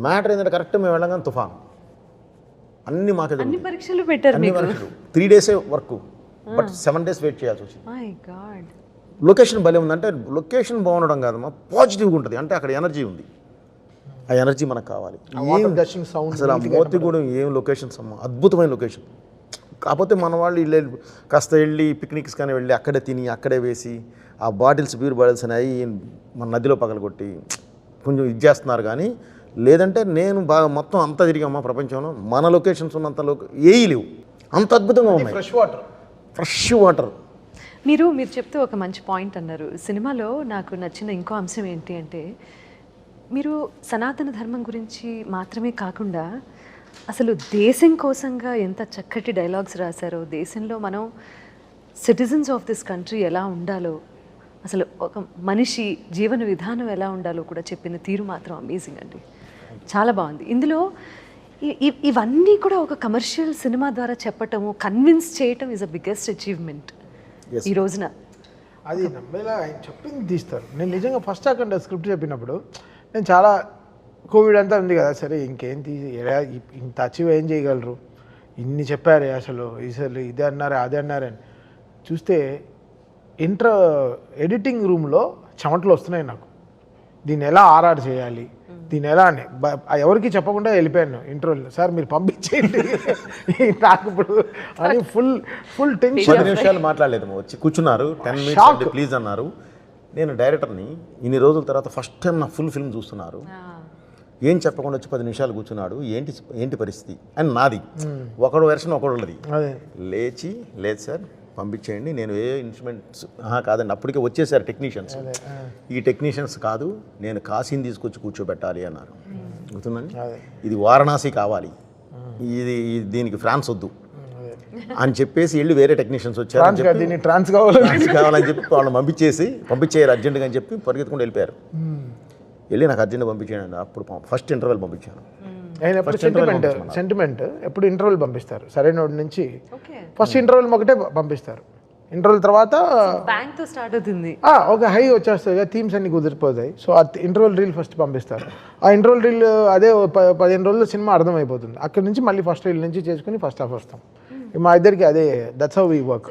మ్యాటర్ ఏంటంటే కరెక్ట్ మేము వెళ్ళగానే తుఫాన్, అన్ని మాకే అన్ని పరీక్షలు పెట్టారు మీకు. 3 days work, but 7 days wait చేయాల్సి వచ్చింది. My God. లొకేషన్ భలే ఉందంటే, లొకేషన్ బాగుండడం కాదమ్మా, పాజిటివ్గా ఉంటుంది. అంటే అక్కడ ఎనర్జీ ఉంది, ఆ ఎనర్జీ మనకు కావాలి. అసలు ఆ మోతిగూడెం ఏం లొకేషన్స్ అమ్మా, అద్భుతమైన లొకేషన్. కాకపోతే మన వాళ్ళు కాస్త వెళ్ళి పిక్నిక్స్ కానీ వెళ్ళి అక్కడే తిని అక్కడే వేసి ఆ బాటిల్స్, బీర్ బాటిల్స్ అనేవి మన నదిలో పగలగొట్టి కొంచెం ఇది చేస్తున్నారు. కానీ లేదంటే నేను బాగా మొత్తం అంతా తిరిగామ్మా ప్రపంచంలో, మన లొకేషన్స్ ఉన్నంత ఏవి లేవు, అంత అద్భుతంగా ఉన్నాయి. Fresh water. మీరు చెప్తూ ఒక మంచి పాయింట్ అన్నారు. సినిమాలో నాకు నచ్చిన ఇంకో అంశం ఏంటి అంటే, మీరు సనాతన ధర్మం గురించి మాత్రమే కాకుండా అసలు దేశం కోసంగా ఎంత చక్కటి డైలాగ్స్ రాశారో, దేశంలో మనం సిటిజన్స్ ఆఫ్ దిస్ కంట్రీ ఎలా ఉండాలో, అసలు ఒక మనిషి జీవన విధానం ఎలా ఉండాలో కూడా చెప్పిన తీరు మాత్రం అమేజింగ్ అండి, చాలా బాగుంది. ఇందులో ఇవన్నీ కూడా ఒక కమర్షియల్ సినిమా ద్వారా చెప్పటము, కన్విన్స్ చేయటం ఈజ్ అ బిగ్గెస్ట్ అచీవ్మెంట్ ఈ రోజున. అది నమ్మేలా ఆయన చెప్పింది తీస్తారు. నేను నిజంగా ఫస్ట్ అక్కడ స్క్రిప్ట్ చెప్పినప్పుడు నేను చాలా కోవిడ్ అంతా ఉంది కదా, సరే ఇంకేం ఇంత అచీవ్ ఏం చేయగలరు, ఇన్ని చెప్పారే, అసలు ఇదే అన్నారే అదే అన్నారని చూస్తే ఎడిటింగ్ రూమ్లో చెమటలు వస్తున్నాయి నాకు. దీన్ని ఎలా ఆర్ఆర్ చేయాలి, దీన్ని ఎలా అని ఎవరికి చెప్పకుండా వెళ్ళిపోయాను ఇంటర్వ్యూలో. సార్ మీరు పంపించేయండి నాకు ఇప్పుడు అని ఫుల్ టెన్షన్. 10 నిమిషాలు మాట్లాడలేదు, వచ్చి కూర్చున్నారు, 10 minutes ప్లీజ్ అన్నారు. నేను డైరెక్టర్ని ఇన్ని రోజుల తర్వాత ఫస్ట్ టైం నా ఫుల్ ఫిల్మ్ చూస్తున్నారు, ఏం చెప్పకుండా వచ్చి 10 నిమిషాలు కూర్చున్నాడు, ఏంటి పరిస్థితి అని నాది. ఒకడు వెర్షన్ ఒకడున్నది. లేదు సార్ పంపించేయండి, నేను ఏ ఇన్స్ట్రుమెంట్స్ కాదండి, అప్పటికే వచ్చేసారు టెక్నీషియన్స్. ఈ టెక్నీషియన్స్ కాదు, నేను కాశీని తీసుకొచ్చి కూర్చోబెట్టాలి అన్నారు. గుర్తుందండి, ఇది వారణాసి కావాలి, దీనికి ఫ్రాన్స్ వద్దు అని చెప్పేసి వెళ్ళి వేరే టెక్నీషియన్స్ వచ్చారు, ట్రాన్స్ కావాలని చెప్పి వాళ్ళని పంపించేయారు అర్జెంటుగా అని చెప్పి పరిగెత్తుకుంటూ వెళ్ళిపోయారు. వెళ్ళి నాకు అర్జెంట్గా పంపించాను. అప్పుడు ఫస్ట్ ఇంటర్వెల్ పంపించాను. సెంటిమెంట్ ఎప్పుడు ఇంటర్వెల్ పంపిస్తారు, సరైన నుంచి ఫస్ట్ ఇంటర్వెల్ ఒకటే పంపిస్తారు. ఇంటర్వెల్ తర్వాత బ్యాంక్తో స్టార్ట్ అవుతుంది, ఒక హై వచ్చేస్తుంది, థీమ్స్ అన్ని కుదిరిపోతాయి. సో ఆ ఇంటర్వెల్ రీల్ ఫస్ట్ పంపిస్తారు. ఆ ఇంటర్వెల్ రీల్ అదే 15 రోజుల్లో సినిమా అర్థమైపోతుంది. అక్కడి నుంచి మళ్ళీ ఫస్ట్ రీల్ నుంచి చేసుకుని ఫస్ట్ హాఫ్ వస్తాం. మా ఇద్దరికి అదే, దట్స్ హౌ వి వర్క్.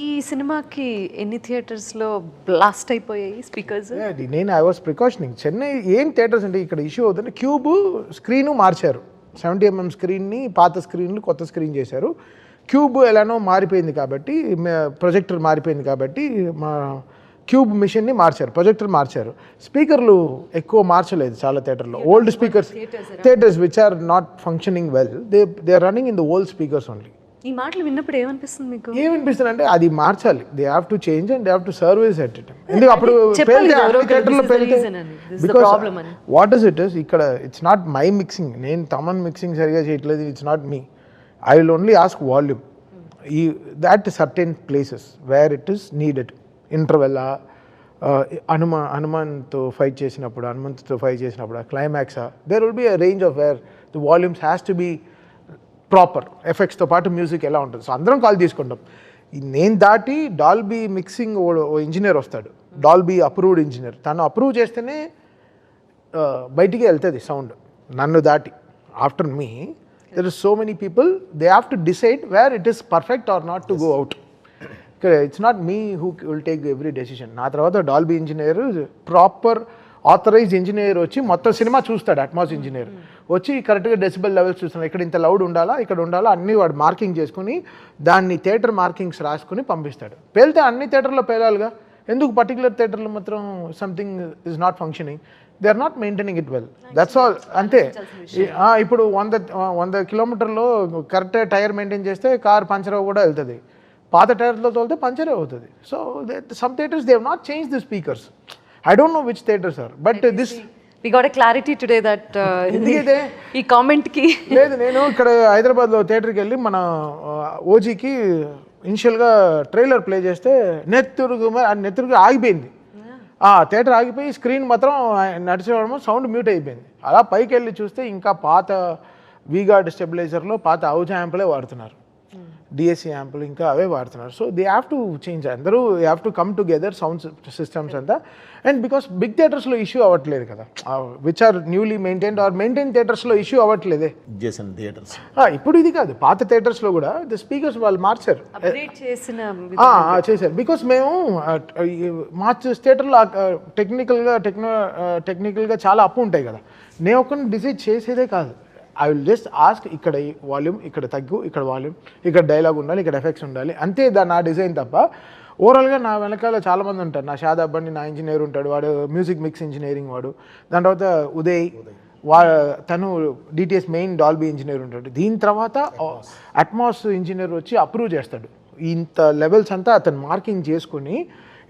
ఈ సినిమాకి ఎన్ని థియేటర్స్లో బ్లాస్ట్ అయిపోయాయి స్పీకర్స్? నేను ఐ వాస్ ప్రికాషనింగ్. చెన్నై ఏం థియేటర్స్ అంటే ఇక్కడ ఇష్యూ అవుతుంది, క్యూబ్ స్క్రీను మార్చారు, 70mm స్క్రీన్ని పాత స్క్రీన్లు కొత్త స్క్రీన్ చేశారు. క్యూబ్ ఎలానో మారిపోయింది కాబట్టి, ప్రొజెక్టర్ మారిపోయింది కాబట్టి మా క్యూబ్ మిషన్ని మార్చారు, ప్రొజెక్టర్ మార్చారు. స్పీకర్లు ఎక్కువ మార్చలేదు చాలా థియేటర్లో. Old speakers theatres which are not functioning well, they are running in the old speakers only. ఈ మాటలు విన్నప్పుడు ఏమనిపిస్తుంది మీకు? ఏమనిపిస్తుంది అంటే అది మార్చాలి. They have to change and they have to service at it. ఎందుకు అప్పుడు చెప్పాలి కదా, ఎవరో ఒకరు, this is the reason అని, this is the problem అని. వాట్ ఇస్ ఇట్ ఇస్ ఇక్కడ ఇట్స్ నాట్ మై మిక్సింగ్, నేను తమన్ మిక్సింగ్ సరిగా చేయట్లేదు, it's not me. I will only ask volume ఈ that certain places where it is needed. Interval హనుమాన్తో fight చేసినప్పుడు, హనుమంత్తో ఫైట్ చేసినప్పుడు, climax, there will be a range of where the volumes has to be proper. ఎఫెక్ట్స్తో పాటు music ఎలా ఉంటుంది. So అందరం కాల్ తీసుకుంటాం. నేను దాటి డాల్బీ మిక్సింగ్ ఓ ఇంజనీర్ వస్తాడు, డాల్బీ అప్రూవ్డ్ ఇంజనీర్. తను అప్రూవ్ చేస్తేనే బయటికి వెళ్తుంది సౌండ్. నన్ను దాటి after me there is so many people, they have to decide where it is perfect or not to go out. ఇక్కడ it's not me who will take every decision. నా తర్వాత Dolby engineer, proper authorized engineer వచ్చి మొత్తం cinema చూస్తాడు. Atmos engineer వచ్చి కరెక్ట్గా decibel levels చూస్తున్నాడు. ఇక్కడ ఇంత లౌడ్ ఉండాలా, ఇక్కడ ఉండాలా, అన్నీ వాడు మార్కింగ్ చేసుకుని దాన్ని థియేటర్ మార్కింగ్స్ రాసుకుని పంపిస్తాడు. పేలితే అన్ని థియేటర్లో పేలాలిగా, ఎందుకు పర్టికులర్ థియేటర్లో మాత్రం something is not functioning, they are not maintaining it well, that's all. అంతే. ఇప్పుడు 100 కిలోమీటర్లో కరెక్ట్ టైర్ మెయింటైన్ చేస్తే కార్ పంచర్ కూడా వెళ్తుంది. పాత టైర్లో తోలితే పంచరే అవుతుంది. So some theatres they have not change the speakers. I don't know which theatres are, but this we got a clarity today that ఈ కామెంట్కి లేదు. నేను ఇక్కడ హైదరాబాద్లో థియేటర్కి వెళ్ళి మన ఓజీకి ఇనిషియల్గా ట్రైలర్ ప్లే చేస్తే నెత్తురుగా ఆగిపోయింది. థియేటర్ ఆగిపోయి స్క్రీన్ మాత్రం నడిచేవాడు, సౌండ్ మ్యూట్ అయిపోయింది. అలా పైకి వెళ్ళి చూస్తే ఇంకా పాత వీగార్డ్ స్టెబిలైజర్లో పాత ఔజా యాంపులే వాడుతున్నారు, డిఎస్సి యాంపులు ఇంకా అవే వాడుతున్నారు. So they have to change. అందరూ have to come together sound systems అంతా. అండ్ బికాస్ బిగ్ థియేటర్స్లో ఇష్యూ అవ్వట్లేదు కదా, which are newly maintained or maintain థియేటర్స్లో ఇష్యూ అవ్వట్లేదే. చేసిన థియేటర్స్ ఇప్పుడు ఇది కాదు, పాత థియేటర్స్లో కూడా ద స్పీకర్స్ వాళ్ళు మార్చారు, చేశారు. బికాస్ మేము థియేటర్లో టెక్నికల్గా చాలా అప్పు ఉంటాయి కదా, నేను ఒక్కరిని డిసైడ్ చేసేదే కాదు. ఐ విల్ జస్ట్ ఆస్క్, ఇక్కడ వాల్యూమ్, ఇక్కడ తగ్గు, ఇక్కడ వాల్యూమ్, ఇక్కడ డైలాగ్ ఉండాలి, ఇక్కడ ఎఫెక్ట్స్ ఉండాలి, అంతే. నా డిజైన్ తప్ప ఓవరాల్గా నా వెనకాల చాలామంది ఉంటారు. నా షాదాబ్ బండి నా ఇంజనీర్ ఉంటాడు, వాడు మ్యూజిక్ మిక్స్ ఇంజనీరింగ్ వాడు. దాని తర్వాత ఉదయ్ తను డిటిఎస్ మెయిన్ డాల్బీ ఇంజనీర్ ఉంటాడు. దీని తర్వాత అట్మాస్ ఇంజనీర్ వచ్చి అప్రూవ్ చేస్తాడు. ఇంత లెవెల్స్ అంతా అతను మార్కింగ్ చేసుకుని,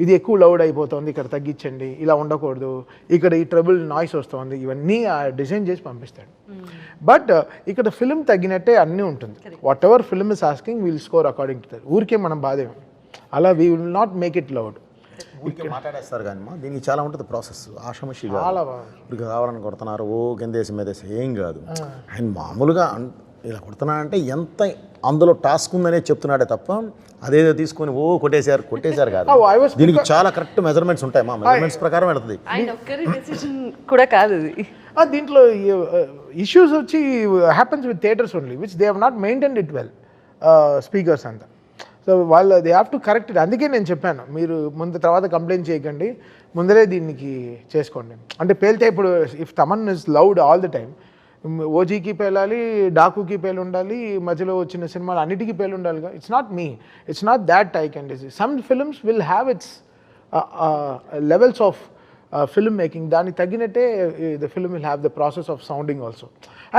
ఇది ఎక్కువ లౌడ్ అయిపోతుంది, ఇక్కడ తగ్గించండి, ఇలా ఉండకూడదు, ఇక్కడ ఈ ట్రబుల్ నాయిస్ వస్తుంది, ఇవన్నీ డిజైన్ చేసి పంపిస్తాడు. బట్ ఇక్కడ ఫిల్మ్ తగ్గినట్టే అన్నీ ఉంటుంది. Whatever film is asking will score according to that. ఊరికే మనం బాధేం, అలా we will not make it loud. మాట్లాడేస్తారు కానీ దీనికి చాలా ఉంటుంది ప్రాసెస్. ఆషామషిగా చాలా ఇప్పుడు కావాలని కొడుతున్నారు, ఓ కిందేసి మీదేసి ఏం కాదు. ఆయన మామూలుగా ఇలా కొడుతున్నాడంటే ఎంత అందులో టాస్క్ ఉందనే చెప్తున్నాడే తప్ప అదేదో తీసుకొని ఓ కొట్టేశారు కాదు. దీనికి చాలా కరెక్ట్ మెజర్మెంట్స్ ఉంటాయి, మా మెజర్మెంట్స్ ప్రకారం వెళ్తుంది. కూడా కాదు దీంట్లో ఇష్యూస్ వచ్చి happens with theatres only which they have not maintained it well, speakers అంతా. సో వాళ్ళు they have to correct it. అందుకే నేను చెప్పాను, మీరు తర్వాత కంప్లైంట్ చేయకండి, ముందరే దీనికి చేసుకోండి. అంటే పేలితే ఇప్పుడు if Thaman is loud all the time, ఓజీకి పేలాలి, డాకుకి పేలు ఉండాలి, మధ్యలో వచ్చిన సినిమాలు అన్నిటికీ పేలు ఉండాలిగా. It's not me, it's not that I can decide. Some films will have its levels of film making. దానికి తగ్గినట్టే the film will have the process of sounding also.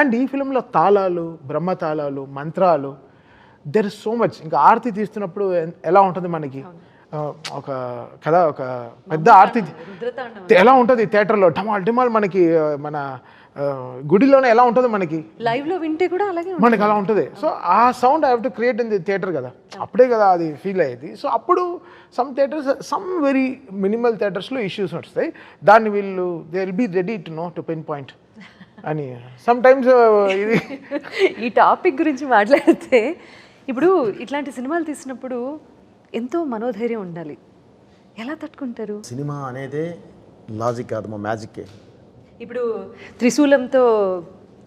And ఈ ఫిల్మ్లో తాళాలు, బ్రహ్మతాళాలు, మంత్రాలు, దెర్ ఇస్ సో మచ్. ఇంకా ఆరతి తీస్తున్నప్పుడు ఎలా ఉంటుంది మనకి, ఒక కదా ఒక పెద్ద ఆరతి ఎలా ఉంటుంది థియేటర్లో, ఢమాల్ మనకి మన గుడిలోనే ఎలా ఉంటుంది మనకి లైవ్ లో వింటే కూడా అలాగే మనకి అలా ఉంటుంది. సో ఆ sound I have to create in the theatre కదా, అప్పుడే కదా అది ఫీల్ అయ్యేది. సో అప్పుడు some theatres, some very minimal థియేటర్స్లో ఇష్యూస్ వస్తాయి. దాన్ని వీళ్ళు they will be ready to know to pinpoint అని. సమ్ టైమ్స్ ఇది ఈ టాపిక్ గురించి మాట్లాడితే, ఇప్పుడు ఇట్లాంటి సినిమాలు తీసినప్పుడు ఎంతో మనోధైర్యం ఉండాలి. ఎలా తట్టుకుంటారు? సినిమా అనేదే లాజిక్ కాదు, మా మ్యాజిక్కే. ఇప్పుడు త్రిశూలంతో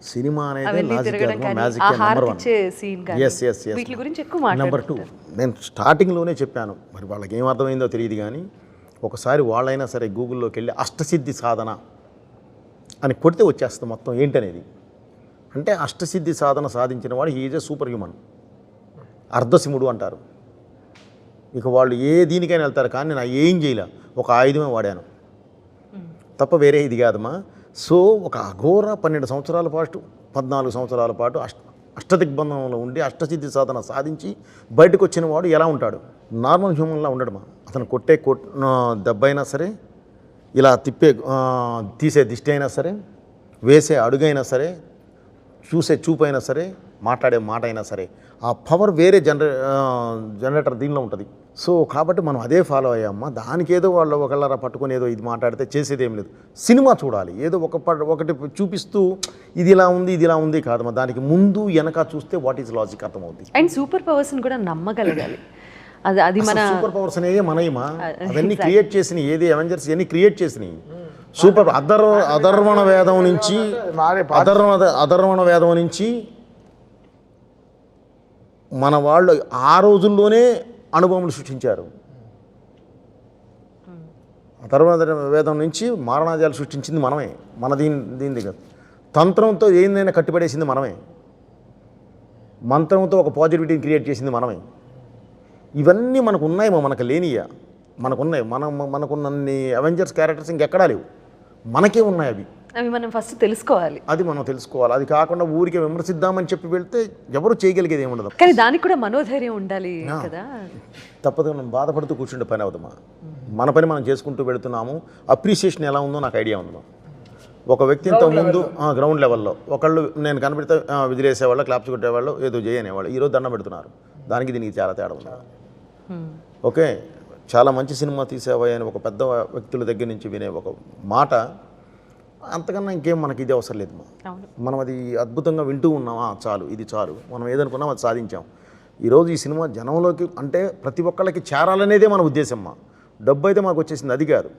సినిమా అనేది లాజిక్ కాదు, మా మ్యాజిక్కే. నెంబర్ 1. ఎస్ వీటి గురించి ఎక్కువ మాట్లాడుతారు. నెంబర్ 2, నేను స్టార్టింగ్లోనే చెప్పాను, మరి వాళ్ళకి ఏం అర్థమైందో తెలియదు కానీ, ఒకసారి వాళ్ళైనా సరే గూగుల్లోకి వెళ్ళి అష్టసిద్ధి సాధన అని కొడితే వచ్చేస్తుంది మొత్తం ఏంటనేది. అంటే అష్టసిద్ధి సాధన సాధించిన వాడు he is a superhuman, అర్ధశివుడు అంటారు. ఇక వాళ్ళు ఏ దీనికైనా వెళ్తారు, కానీ నేను ఏం చేయలే, ఒక ఆయుధమే వాడాను తప్ప వేరే ఇది కాదమ్మా. సో ఒక అఘోర 12 సంవత్సరాల పాటు 14 సంవత్సరాల పాటు అష్టదిగ్బంధంలో ఉండి అష్టసిద్ధి సాధన సాధించి బయటకు వచ్చిన వాడు ఎలా ఉంటాడు? నార్మల్ హ్యూమన్లా ఉండడమా. అతను కొట్టే దెబ్బ అయినా సరే, ఇలా తీసే దిష్టి అయినా సరే, వేసే అడుగైనా సరే, చూసే చూపు అయినా సరే, మాట్లాడే మాట అయినా సరే, ఆ పవర్ వేరే జనరేటర్ దీనిలో ఉంటుంది. సో కాబట్టి మనం అదే ఫాలో అయ్యామ్మా. దానికి ఏదో వాళ్ళు ఒకళ్ళరా పట్టుకొని ఏదో ఇది మాట్లాడితే చేసేది ఏం లేదు. సినిమా చూడాలి, ఏదో ఒకటి చూపిస్తూ ఇది ఇలా ఉంది ఇది ఇలా ఉంది కాదమ్మా. దానికి ముందు వెనక చూస్తే వాట్ ఈజ్ లాజిక్ అర్థమవుతుంది. అండ్ సూపర్ పవర్స్ని కూడా నమ్మగలగాలి. అది మన సూపర్ పవర్స్ అనేవి మనయమా, అవన్నీ క్రియేట్ చేసినాయి. ఏది అవెంజర్స్ ఇవన్నీ క్రియేట్ చేసినాయి. సూపర్ అధర్వణ వేదం నుంచి అధర్వణ వేదం నుంచి మన వాళ్ళు ఆ రోజుల్లోనే అనుభవములు సృష్టించారు. అధర్వణ వేదం నుంచి మారణాజాలు సృష్టించింది మనమే. దీని దగ్గర తంత్రంతో ఏందైనా కట్టిపడేసింది మనమే. మంత్రంతో ఒక పాజిటివిటీని క్రియేట్ చేసింది మనమే. ఇవన్నీ మనకు ఉన్నాయేమో, మనకు లేనియా, మనకున్నాయి. మనకున్నన్ని అవెంజర్స్ క్యారెక్టర్స్ ఇంకెక్కడా లేవు, మనకే ఉన్నాయి. అవి మనం ఫస్ట్ తెలుసుకోవాలి. అది మనం తెలుసుకోవాలి. అది కాకుండా ఊరికే విమర్శిద్దామని చెప్పి వెళ్తే ఎవరు చేయగలిగేది ఏమి ఉండదు. కానీ దానికి కూడా మనోధైర్యం ఉండాలి కదా. తప్పదు, మనం బాధపడుతూ కూర్చుంటే పని అవుతామా. మన పని మనం చేసుకుంటూ వెళుతున్నాము. అప్రిసియేషన్ ఎలా ఉందో నాకు ఐడియా ఉందమ్మా. ఒక వ్యక్తి ఇంత ముందు గ్రౌండ్ లెవెల్లో ఒకళ్ళు నేను కనబడితే విజిలేసేవాళ్ళు, క్లాప్స్ కొట్టేవాళ్ళు, ఏదో చేయనేవాళ్ళు, ఈరోజు దండం పెడుతున్నారు. దానికి దీనికి చాలా తేడా ఉంది. ఓకే, చాలా మంచి సినిమా తీసావా అని ఒక పెద్ద వ్యక్తుల దగ్గర నుంచి వినే ఒక మాట, అంతకన్నా ఇంకేం మనకి ఇది అవసరం లేదు. మనం అది అద్భుతంగా వింటూ ఉన్నామా, చాలు, ఇది చాలు. మనం ఏదనుకున్నాం అది సాధించాం. ఈరోజు ఈ సినిమా జనంలోకి అంటే ప్రతి ఒక్కళ్ళకి చేరాలనేదే మన ఉద్దేశం. డబ్బు అయితే మాకు వచ్చేసింది, అది కాదు.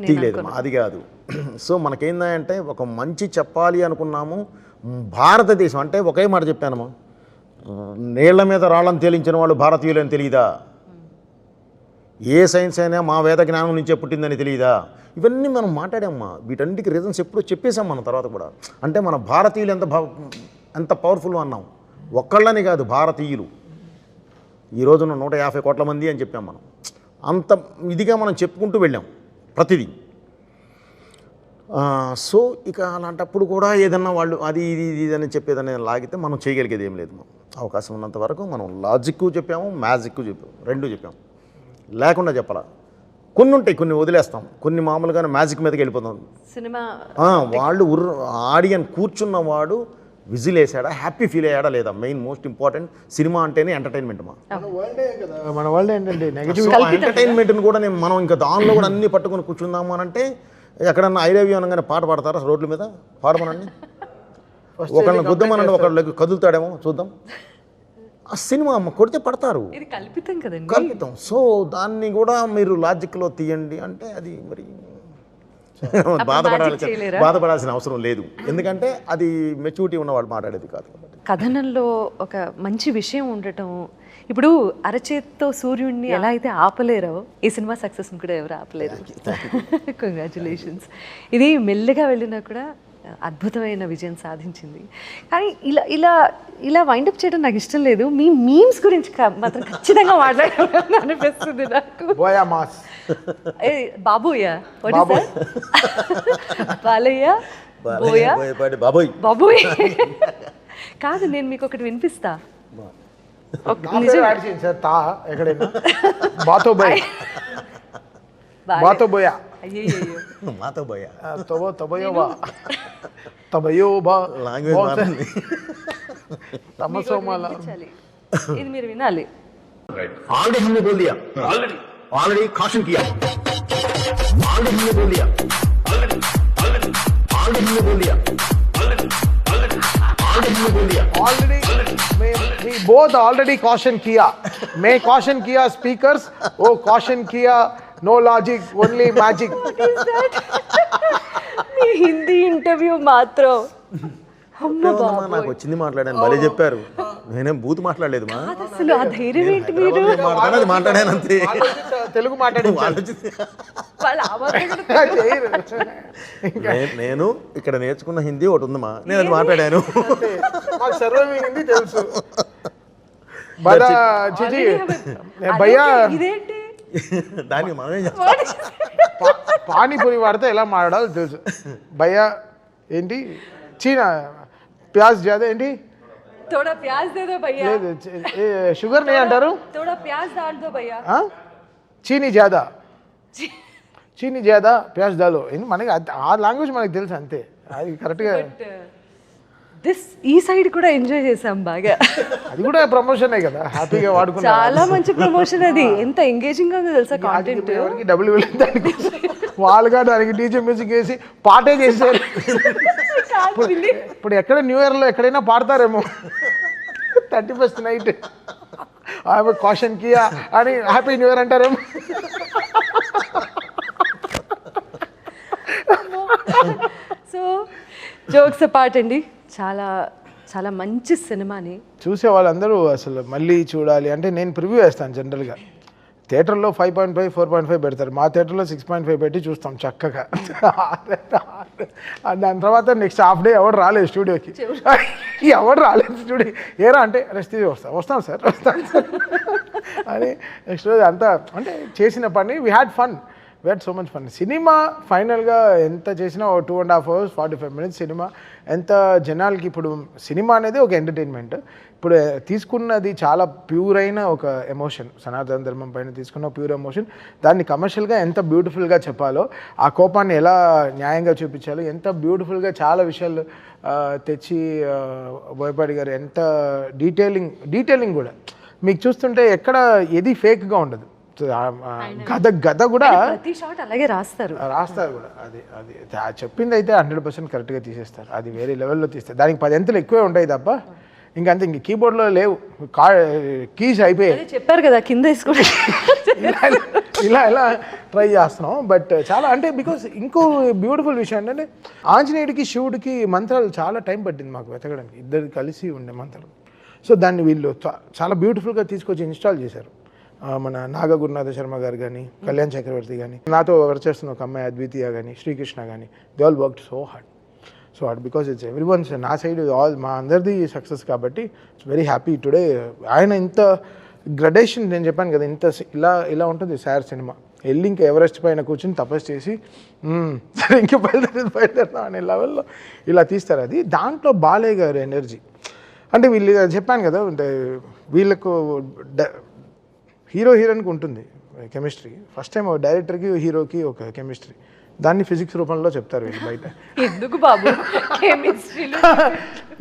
తీయలేదు, అది కాదు. సో మనకేందంటే ఒక మంచి చెప్పాలి అనుకున్నాము. భారతదేశం అంటే ఒకే మాట చెప్పానమ్మా, నీళ్ల మీద రాళ్ళని తేలించిన వాళ్ళు భారతీయులని తెలియదా? ఏ సైన్స్ అయినా మా వేద జ్ఞానం నుంచే పుట్టిందని తెలియదా? ఇవన్నీ మనం మాట్లాడామ్మా. వీటన్నిటికి రీజన్స్ ఎప్పుడో చెప్పేశాం మనం తర్వాత కూడా. అంటే మన భారతీయులు ఎంత పవర్ఫుల్ అన్నాం. ఒక్కళ్ళని కాదు, భారతీయులు ఈ రోజున 150 కోట్ల మంది అని చెప్పాం మనం. అంత ఇదిగా మనం చెప్పుకుంటూ వెళ్ళాం ప్రతిదీ. సో ఇక అలాంటప్పుడు కూడా ఏదన్నా వాళ్ళు అది ఇది అని చెప్పేదని లాగితే మనం చేయగలిగేది ఏం లేదు. అవకాశం ఉన్నంత వరకు మనం లాజిక్ చెప్పాము, మ్యాజిక్ చెప్పాము, రెండు చెప్పాము. లేకుండా చెప్పాలా. కొన్ని ఉంటాయి, కొన్ని వదిలేస్తాం, కొన్ని మామూలుగానే మ్యాజిక్ మీదకి వెళ్ళిపోతాం. సినిమా వాళ్ళు ఆడియన్ కూర్చున్నవాడు విజిల్ వేసాడా, హ్యాపీ ఫీల్ అయ్యాడా లేదా, మెయిన్ మోస్ట్ ఇంపార్టెంట్. సినిమా అంటేనే ఎంటర్టైన్మెంట్. మన వరల్డ్ ఏంటంటే నెగటివ్ ఎంటర్టైన్మెంట్ని కూడా మనం ఇంకా దానిలో కూడా అన్ని పట్టుకొని కూర్చుందాము అని అంటే ఎక్కడన్నా ఐ లవ్ యూ అనగానే పాట పాడతారా రోడ్ల మీద? పాడమనండి. ఒకళ్ళని గుద్దమనండి, ఒకళ్ళకి కదులుతాడేమో చూద్దాం. ఆ సినిమా కొడితే పడతారు, ఇది కల్పితం కదండి, కల్పితం. సో దాన్ని కూడా మీరు లాజిక్లో తీయండి అంటే అది మరి బాధపడాల్సిన అవసరం లేదు. ఎందుకంటే అది మెచ్యూరిటీ ఉన్నవాళ్ళు మాట్లాడేది కాదు. కథనంలో ఒక మంచి విషయం ఉండటం. ఇప్పుడు అరచేత్తో సూర్యుడిని ఎలా అయితే ఆపలేరో ఈ సినిమా సక్సెస్ని కూడా ఎవరు ఆపలేరు. కంగ్రాచులేషన్స్. ఇది మెల్లగా వెళ్ళినా కూడా అద్భుతమైన విజయం సాధించింది. కానీ ఇలా ఇలా ఇలా వైండప్ చేయడం నాకు ఇష్టం లేదు. మీ మీమ్స్ గురించి మాత్రం ఖచ్చితంగా మాట్లాడాలని అనిపిస్తుంది నాకు. బాబోయా, బాలయ్య, బోయా, బాబోయ్ కాదు, నేను మీకు ఒకటి వినిపిస్తా. ఇది మీరు వినాలి. ऑलरेडी caution किया, ऑलरेडी हमने बोल दिया, ऑलरेडी हमने बोल दिया, we both already caution किया. मैं caution किया speakers, वो caution किया no logic, only magic. మీ హిందీ ఇంటర్వ్యూ మాత్రం నాకు వచ్చింది మాట్లాడాను, భలే చెప్పారు. నేనేం బూత్ మాట్లాడలేదు. అసలు ఆ ధైర్యం ఏంటి? మీరు మాట్లాడాను అంతే, తెలుగు మాట్లాడి నేను ఇక్కడ నేర్చుకున్న హిందీ ఒకటి ఉందమ్మా, నేను అది మాట్లాడాను. సర్వం హిందీ తెలుసు. బాదా చిచి భయ్యా ఇదేంటి దానికి మనమే చేస్తాం. పానీపూరి వాడితే ఎలా మాట్లాడాలో తెలుసు. భయ్యా ఏంటి చీనా ప్యాజ్ జాదా ఏంటి थोड़ा प्याज दे दो भैया లేదు షుగర్ నే అంటారు थोड़ा प्याज डाल दो भैया చీనీ జాదా చీనీ జాదా ప్యాజ్ దాలో మనకి ఆ లాంగ్వేజ్ మనకి తెలుసు అంతే. అది కరెక్ట్గా దిస్ ఈ సైడ్ కూడా ఎంజాయ్ చేసాం బాగా. అది కూడా ప్రమోషనే కదా, హ్యాపీగా వాడుకున్నాం. చాలా మంచి ప్రమోషన్ అది. ఎంత ఎంగేజింగ్ గా ఉందో తెలుసా కాంటెంట్. ఎవరికి డబ్బులు వెళ్ళింది దానికి వాళ్ళుగా దానికి డీజే మ్యూజిక్ వేసి పాటే చేశారు. ఇప్పుడు ఎక్కడ న్యూ ఇయర్లో ఎక్కడైనా పాడతారేమో 31st నైట్ ఆమె కాషన్ కియా అని హ్యాపీ న్యూ ఇయర్ అంటారేమో. సో జోక్స్ అపార్ట్ అండి, చాలా చాలా మంచి సినిమాని చూసే వాళ్ళందరూ అసలు మళ్ళీ చూడాలి అంటే నేను ప్రివ్యూ వేస్తాను. జనరల్గా థియేటర్లో 5.5 4.5 పెడతారు, మా థియేటర్లో 6.5 పెట్టి చూస్తాం చక్కగా. దాని తర్వాత నెక్స్ట్ హాఫ్ డే ఎవరు రాలేదు స్టూడియోకి, ఎవరు రాలేదు స్టూడియో ఏరా అంటే రెస్ట్ వస్తాం సార్ అని నెక్స్ట్ రోజు అంతా అంటే చేసిన పని we had fun, we had so much fun. Cinema ఫైనల్గా ఎంత చేసినా 2.5 hours 45 minutes సినిమా. ఎంత జనాలకి ఇప్పుడు సినిమా అనేది ఒక ఎంటర్టైన్మెంట్, ఇప్పుడు తీసుకున్నది చాలా ప్యూర్ అయిన ఒక ఎమోషన్, సనాతన ధర్మం పైన తీసుకున్న ప్యూర్ ఎమోషన్. దాన్ని కమర్షియల్గా ఎంత బ్యూటిఫుల్గా చెప్పాలో, ఆ కోపాన్ని ఎలా న్యాయంగా చూపించాలో, ఎంత బ్యూటిఫుల్గా చాలా విషయాలు తెచ్చి బోయపాటి గారు ఎంత డీటెయిలింగ్ కూడా మీకు చూస్తుంటే ఎక్కడ ఏది ఫేక్గా ఉండదు. గద కూడా ప్రతి షాట్ అలాగే రాస్తారు కూడా. అది అది చెప్పింది అయితే 100% కరెక్ట్గా తీసేస్తారు. అది వేరే లెవెల్లో తీస్తారు. దానికి 10 అంతలు ఎక్కువే ఉంటాయి తప్ప ఇంకంతే. ఇంక కీబోర్డ్లో లేవు, కీస్ అయిపోయాయి. చెప్పారు కదా కింద వేసుకుంటే ఇలా ట్రై చేస్తున్నాం. బట్ చాలా అంటే బికాస్ ఇంకో బ్యూటిఫుల్ విషయం ఏంటంటే ఆంజనేయుడికి శివుడికి మంత్రాలు చాలా టైం పట్టింది మాకు వెతకడానికి, ఇద్దరు కలిసి ఉండే మంత్రాలు. సో దాన్ని వీళ్ళు చాలా బ్యూటిఫుల్గా తీసుకొచ్చి ఇన్స్టాల్ చేశారు. మన నాగ గురునాథ శర్మ గారు కానీ, కళ్యాణ్ చక్రవర్తి కానీ, నాతో వర్క్ చేస్తున్న ఒక అమ్మాయి అద్వితీయ కానీ, శ్రీకృష్ణ కానీ, they all worked so hard because it's every once నా సైడ్ ఆల్ మా అందరిది సక్సెస్ కాబట్టి ఇట్స్ వెరీ హ్యాపీ టుడే. ఆయన ఇంత గ్రడేషన్ నేను చెప్పాను కదా, ఇంత ఇలా ఉంటుంది సార్ సినిమా. వెళ్ళి ఇంకా ఎవరెస్ట్ పైన కూర్చొని తపస్సు చేసి సరే ఇంకా బయలుదేరుతాం అనే లెవెల్లో ఇలా తీస్తారు. అది దాంట్లో బాలయ్య గారు ఎనర్జీ అంటే వీళ్ళు చెప్పాను కదా, అంటే వీళ్ళకు హీరో హీరోయిన్కి ఉంటుంది కెమిస్ట్రీ. ఫస్ట్ టైం డైరెక్టర్కి హీరోకి ఒక కెమిస్ట్రీ, దాన్ని ఫిజిక్స్ రూపంలో చెప్తారు వీళ్ళు బయట. ఎందుకు బాబు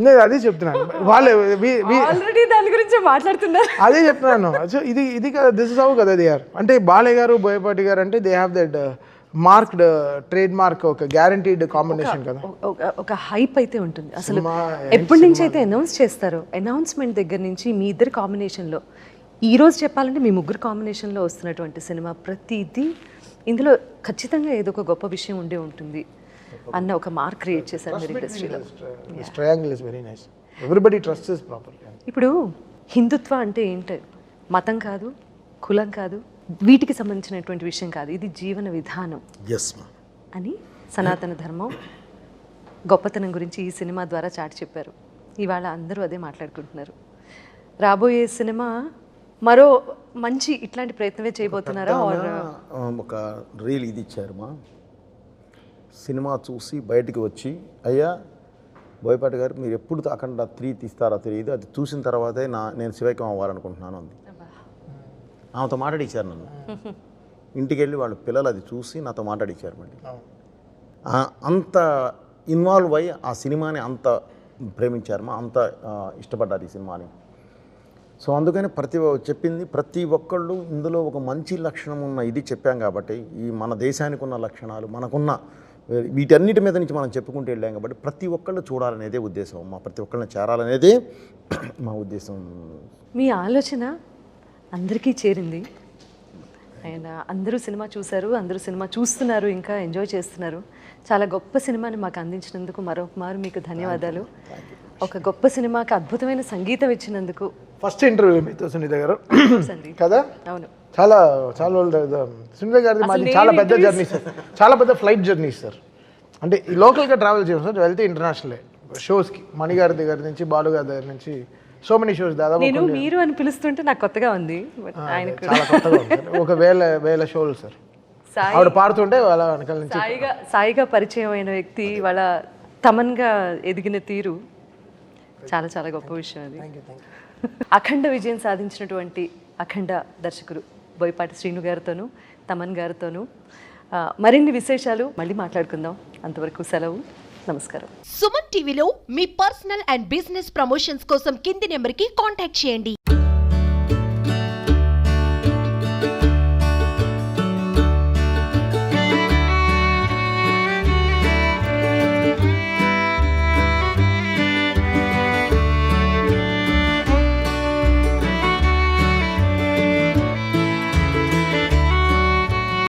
నేను అదే చెప్తున్నాను, వాళ్ళు ఆల్రెడీ దాని గురించి మాట్లాడుతున్నారు. అదే చెప్తున్నాను. సో ఇది కదా, దిస్ ఇస్ హౌ కదా దే ఆర్. అంటే బాలయ్య గారు బోయపాటి గారు అంటే they have that marked trade mark, ఒక గ్యారంటీడ్ కాంబినేషన్ కదా. ఒక హైప్ అయితే ఉంటుంది అసలు. ఎప్పటి నుంచి అయితే అనౌన్స్ చేస్తారో, అనౌన్స్మెంట్ దగ్గర నుంచి మీ ఇద్దరు కాంబినేషన్లో, ఈ రోజు చెప్పాలంటే మీ ముగ్గురు కాంబినేషన్లో వస్తున్నటువంటి సినిమా ప్రతిదీ ఇందులో ఖచ్చితంగా ఏదో ఒక గొప్ప విషయం ఉండే ఉంటుంది అన్న ఒక మార్క్ క్రియేట్ చేశారు మీరు ఇండస్ట్రీలో. Triangle is very nice, everybody trusts properly. ఇప్పుడు హిందుత్వ అంటే ఏంటి? మతం కాదు, కులం కాదు, వీటికి సంబంధించినటువంటి విషయం కాదు, ఇది జీవన విధానం అని సనాతన ధర్మం గొప్పతనం గురించి ఈ సినిమా ద్వారా చాటి చెప్పారు. ఇవాళ అందరూ అదే మాట్లాడుకుంటున్నారు. రాబోయే సినిమా మరో మంచి ఇట్లాంటి ప్రయత్నమే చేయబోతున్నారా? ఒక రీల్ ఇది ఇచ్చారు మా సినిమా చూసి బయటికి వచ్చి, అయ్యా బోయపాటి గారు మీరు ఎప్పుడు అఖండ 3 తీస్తారో తెలియదు, అది చూసిన తర్వాతే నేను శివైక్యం అవ్వాలనుకుంటున్నాను అంది. ఆమెతో మాట్లాడిచ్చారు నన్ను. ఇంటికి వెళ్ళి వాళ్ళ పిల్లలు అది చూసి నాతో మాట్లాడిచ్చారు. మళ్ళీ అంత ఇన్వాల్వ్ అయ్యి ఆ సినిమాని అంత ప్రేమించారు మా, అంత ఇష్టపడ్డారు ఈ సినిమాని. సో అందుకని చెప్పింది ప్రతి ఒక్కళ్ళు ఇందులో ఒక మంచి లక్షణం ఉన్న ఇది చెప్పాం కాబట్టి, ఈ మన దేశానికి ఉన్న లక్షణాలు మనకున్న వీటన్నిటి మీద నుంచి మనం చెప్పుకుంటూ వెళ్ళాం కాబట్టి ప్రతి ఒక్కళ్ళు చూడాలనేదే ఉద్దేశం మా, ప్రతి ఒక్కళ్ళని చేరాలనేదే మా ఉద్దేశం. మీ ఆలోచన అందరికీ చేరింది అండ్ అందరూ సినిమా చూశారు, అందరూ సినిమా చూస్తున్నారు, ఇంకా ఎంజాయ్ చేస్తున్నారు. చాలా గొప్ప సినిమాని మాకు అందించినందుకు మరొకమారు మీకు ధన్యవాదాలు. ఒక గొప్ప సినిమాకి అద్భుతమైన సంగీతం ఇచ్చినందుకు. ఫస్ట్ ఇంటర్వ్యూ మీతో సునీత గారు కదా, అవును, చాలా సునీత గారిది మాది చాలా పెద్ద జర్నీ సార్, చాలా పెద్ద ఫ్లైట్ జర్నీ సార్. అంటే ఈ లోకల్గా ట్రావెల్ చేయం సార్, వెళ్తే ఇంటర్నేషనలే షోస్కి, మణిగారి దగ్గర నుంచి, బాలు గారి దగ్గర నుంచి సో మెనీ షోస్ దాదాపు నేను మీరు అని పిలుస్తుంటే నాకు కొత్తగా ఉంది బట్ ఆయన కూడా చాలా కొత్తగా ఉంది సార్. ఒక వేల షోలు సార్. సాయి ఆవిడ పాడుతుంటే వాళ్ళ వెనకాల నుంచి సాయిగా పరిచయం అయిన వ్యక్తి వాళ్ళ తమన్గా ఎదిగిన తీరు చాలా చాలా గొప్ప విషయం అది. అఖండ విజయం సాధించినటువంటి అఖండ దర్శకుడు బోయపాటి శ్రీను గారితోనూ తమన్ గారితోనూ మరిన్ని విశేషాలు మళ్ళీ మాట్లాడుకుందాం. అంతవరకు సెలవు, నమస్కారం. సుమన్ టీవీలో మీ పర్సనల్ అండ్ బిజినెస్ ప్రమోషన్స్ కోసం కింది నెంబర్కి కాంటాక్ట్ చేయండి.